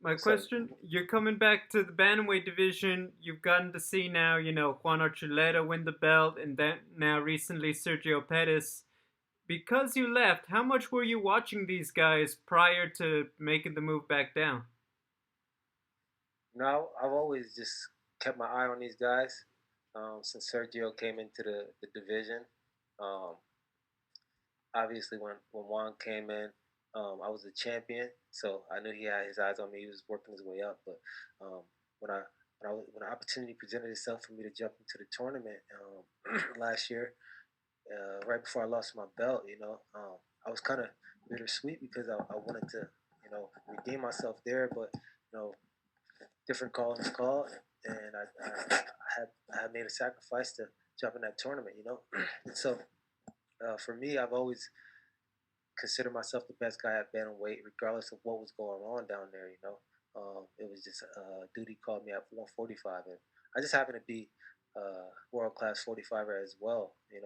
My So question, you're coming back to the Bantamweight division. You've gotten to see now, Juan Archuleta win the belt, and then now recently Sergio Pettis. Because you left, how much were you watching these guys prior to making the move back down? now I've always just kept my eye on these guys since Sergio came into the division. Um, Obviously, when Juan came in, I was a champion, so I knew he had his eyes on me. He was working his way up, but um, when I when the opportunity presented itself for me to jump into the tournament last year, right before I lost my belt, I was kind of bittersweet because I wanted to, redeem myself there, but different call is called, and I had made a sacrifice to jump in that tournament. And so for me, I've always considered myself the best guy at bantamweight, regardless of what was going on down there. It was just duty called me at 145, and I just happened to be world class 45er as well. And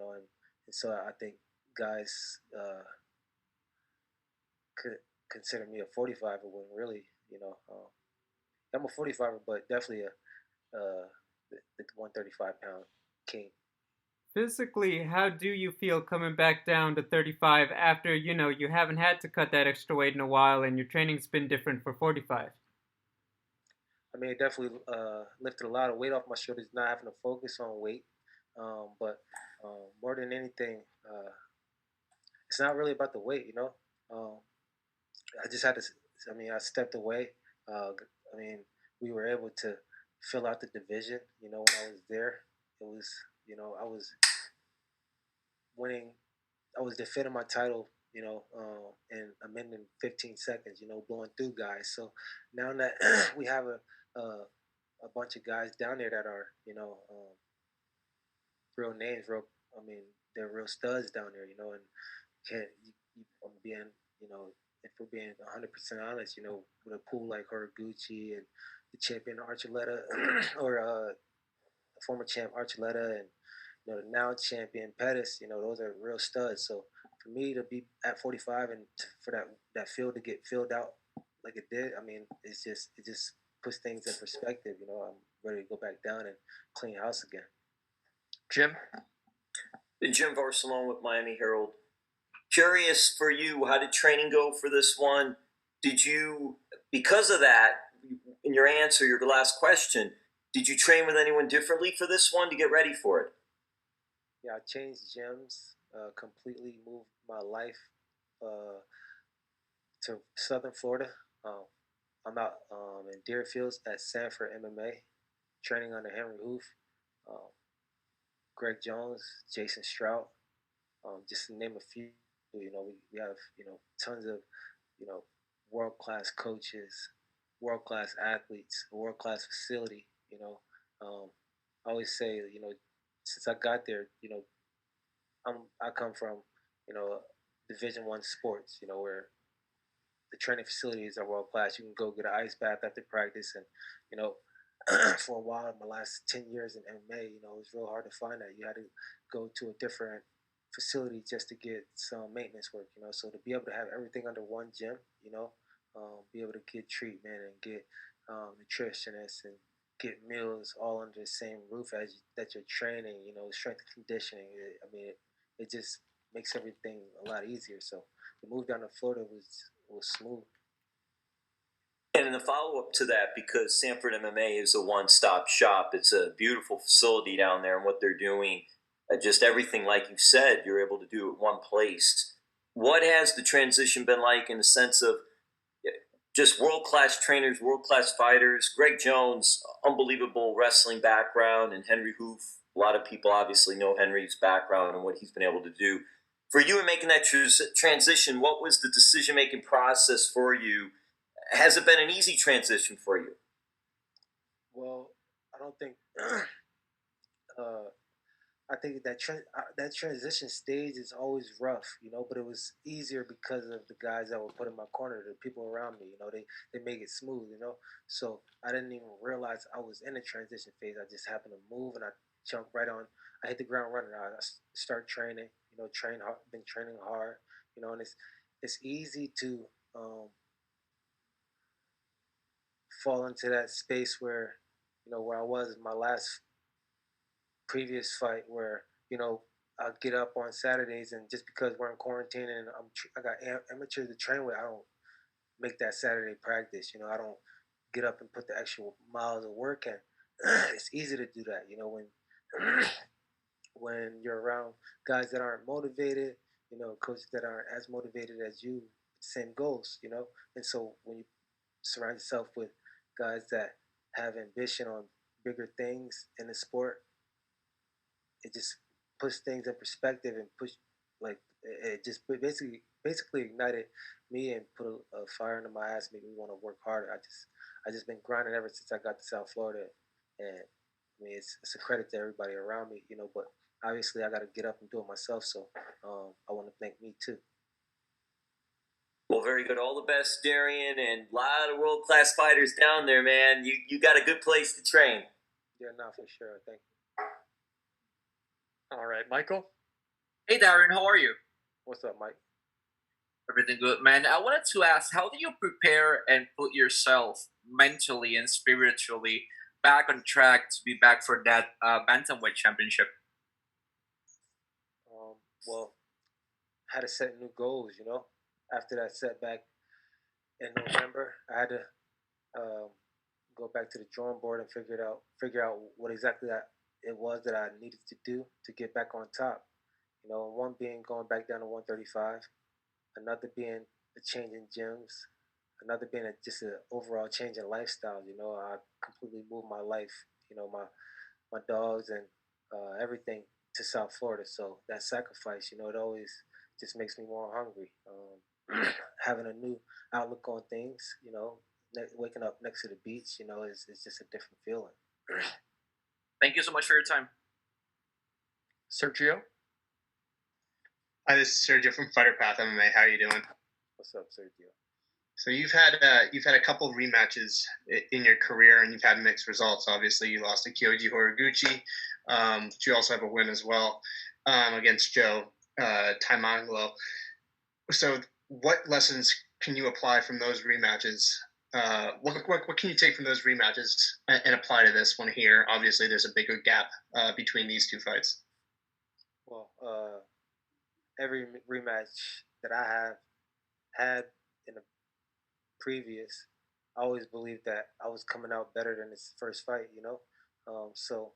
so I think guys could consider me a 45er when really, I'm a 45er, but definitely the 135-pound king. Physically, how do you feel coming back down to 35 after, you haven't had to cut that extra weight in a while and your training's been different for 45? I mean, it definitely lifted a lot of weight off my shoulders, not having to focus on weight. But more than anything, it's not really about the weight. Um, I just had to. I mean, I stepped away. I mean, we were able to fill out the division. When I was there, it was. I was winning. I was defending my title. In a minute and 15 seconds. Blowing through guys. So now that we have a bunch of guys down there that are real names, real. I mean, they're real studs down there. And can't. I'm being. You know, if we're being 100% honest, with a pool like Horiguchi and the champion Archuleta, or former champ Archuleta, and the now champion Pettis, those are real studs. So for me to be at 45 and for that field to get filled out like it did, I mean, it just puts things in perspective. I'm ready to go back down and clean house again. Jim? Jim Varsalone with Miami Herald. Curious for you, how did training go for this one? Did you, because of that, in your answer, your last question, did you train with anyone differently for this one to get ready for it? Yeah, I changed gyms, completely moved my life uh, to Southern Florida. Um, I'm out in Deerfields at Sanford MMA, training under Henry Hoof, um, Greg Jones, Jason Strout, just to name a few. We have tons of you know world class coaches, world class athletes, a world class facility. I always say since I got there, I come from Division One sports, where the training facilities are world class. You can go get an ice bath after practice, and you know, for a while in my last 10 years in MMA, it was real hard to find that. You had to go to a different facility just to get some maintenance work. So to be able to have everything under one gym, be able to get treatment and get nutritionists and get meals all under the same roof as that you're training. Strength and conditioning. It just makes everything a lot easier. So the move down to Florida was smooth. And in the follow up to that, because Sanford MMA is a one stop shop, it's a beautiful facility down there, and what they're doing, just everything like you said, you're able to do at one place. What has the transition been like in the sense of just world class trainers, world class fighters? Greg Jones, unbelievable wrestling background, and Henry Hoof. A lot of people obviously know Henry's background and what he's been able to do. For you in making that transition, what was the decision making process for you? Has it been an easy transition for you? Well, I don't think. uh, I think that transition stage is always rough, but it was easier because of the guys that were put in my corner, the people around me. They make it smooth. So I didn't even realize I was in a transition phase. I just happened to move and I jumped right on. I hit the ground running. I start training. Train hard. Been training hard. And it's easy to fall into that space where where I was in my last previous fight, where I get up on Saturdays, and just because we're in quarantine and I got amateurs to train with, I don't make that Saturday practice. I don't get up and put the extra miles of work in. It's easy to do that, when when you're around guys that aren't motivated, coaches that aren't as motivated as you, same goals, And so when you surround yourself with guys that have ambition on bigger things in the sport, it just puts things in perspective and push like it just basically ignited me and put a fire under my ass, made me want to work harder. I just been grinding ever since I got to South Florida, and I mean it's a credit to everybody around me, But obviously I got to get up and do it myself, so I want to thank me too. Well, very good. All the best, Darrion, and a lot of world class fighters down there, man. You got a good place to train. Yeah, no, for sure. Thank you. All right, Michael. Hey, Darrion, how are you? What's up, Mike? Everything good, man. I wanted to ask, how do you prepare and put yourself mentally and spiritually back on track to be back for that Bantamweight championship? Well, I had to set new goals, After that setback in November, I had to um, go back to the drawing board and figure out what exactly it was that I needed to do to get back on top. One being going back down to 135, another being a change in gyms, another being just an overall change in lifestyle. I completely moved my life, my dogs and everything to South Florida. So that sacrifice, it always just makes me more hungry. Having a new outlook on things, waking up next to the beach, is just a different feeling. Thank you so much for your time. Sergio? Hi, this is Sergio from Fighter Path MMA. How are you doing? What's up, Sergio? So you've had a couple of rematches in your career, and you've had mixed results. Obviously, you lost to Kyoji Horiguchi, but you also have a win as well against Joe Taimanglo. So, what lessons can you apply from those rematches? What can you take from those rematches and apply to this one here? Obviously, there's a bigger gap between these two fights. Well, every rematch that I have had in the previous, I always believed that I was coming out better than this first fight, So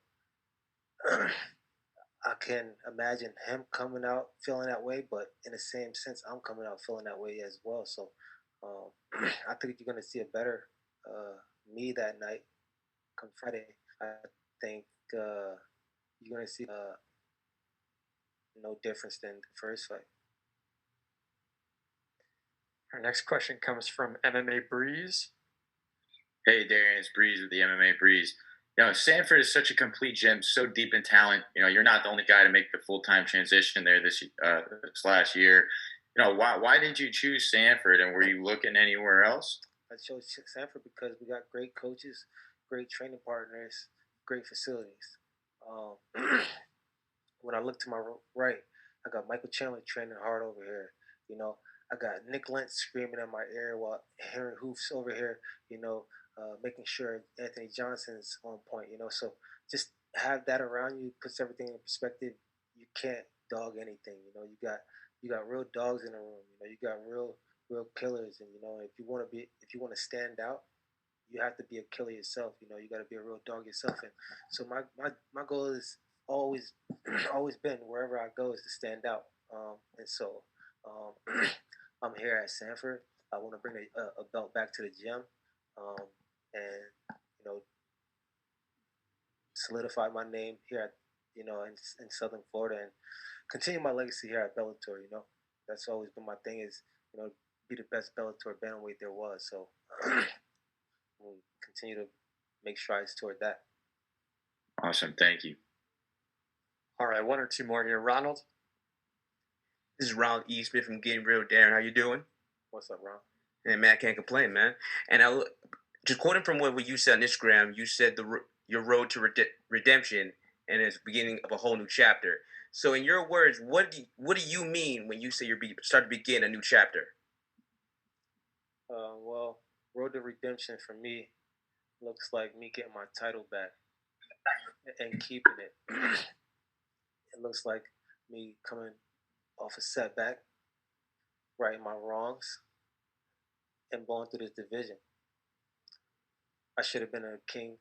I can imagine him coming out feeling that way, but in the same sense, I'm coming out feeling that way as well. So I think you're going to see a better me that night come Friday. I think you're going to see no difference than the first fight. Our next question comes from MMA Breeze. Hey, Darrion, it's Breeze with the MMA Breeze. Sanford is such a complete gym, so deep in talent. You're not the only guy to make the full-time transition there this last year. Why did you choose Sanford, and were you looking anywhere else? I chose Sanford because we got great coaches, great training partners, great facilities. When I look to my right, I got Michael Chandler training hard over here. I got Nick Lentz screaming in my ear while Henry Hoofs over here, making sure Anthony Johnson's on point, So just have that around you puts everything in perspective. You can't dog anything, you got real dogs in the room, you got real killers, and if you want to stand out, you have to be a killer yourself. You got to be a real dog yourself. And so my goal is always always been wherever I go is to stand out. And so I'm here at Sanford. I want to bring a belt back to the gym, and solidify my name here at in Southern Florida, and continue my legacy here at Bellator. That's always been my thing is be the best Bellator bantamweight there was. So we'll continue to make strides toward that. Awesome, thank you. All right, one or two more here. Ronald? This is Ronald E. Smith from Getting Real. Darrion, how you doing? What's up, Ron? Hey, man, I can't complain, man. And just quoting from what you said on Instagram, you said your road to redemption and it's the beginning of a whole new chapter. So in your words, what do you mean when you say you're starting to begin a new chapter? Well, road to redemption for me looks like me getting my title back and keeping it. It looks like me coming off a setback, righting my wrongs, and blowing through this division. I should have been a king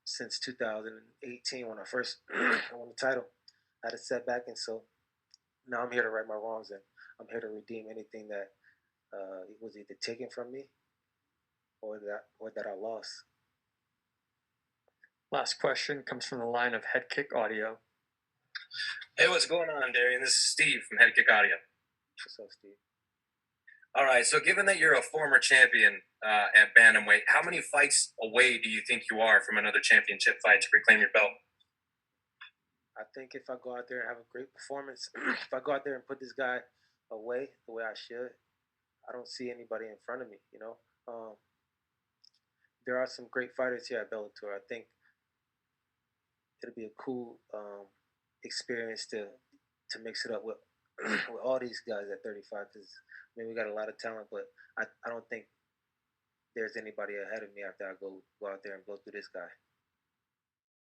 since 2018 when I first won the title. I had a setback, and so now I'm here to right my wrongs, and I'm here to redeem anything that was either taken from me or that I lost. Last question comes from the line of Head Kick Audio. Hey, what's going on, Darrion? This is Steve from Head Kick Audio. What's up, Steve? All right, so given that you're a former champion at Bantamweight, how many fights away do you think you are from another championship fight to reclaim your belt? I think if I go out there and have a great performance, if I go out there and put this guy away the way I should, I don't see anybody in front of me. There are some great fighters here at Bellator. I think it'll be a cool experience to mix it up with with all these guys at 35. Because we got a lot of talent, but I don't think there's anybody ahead of me after I go out there and blow through this guy.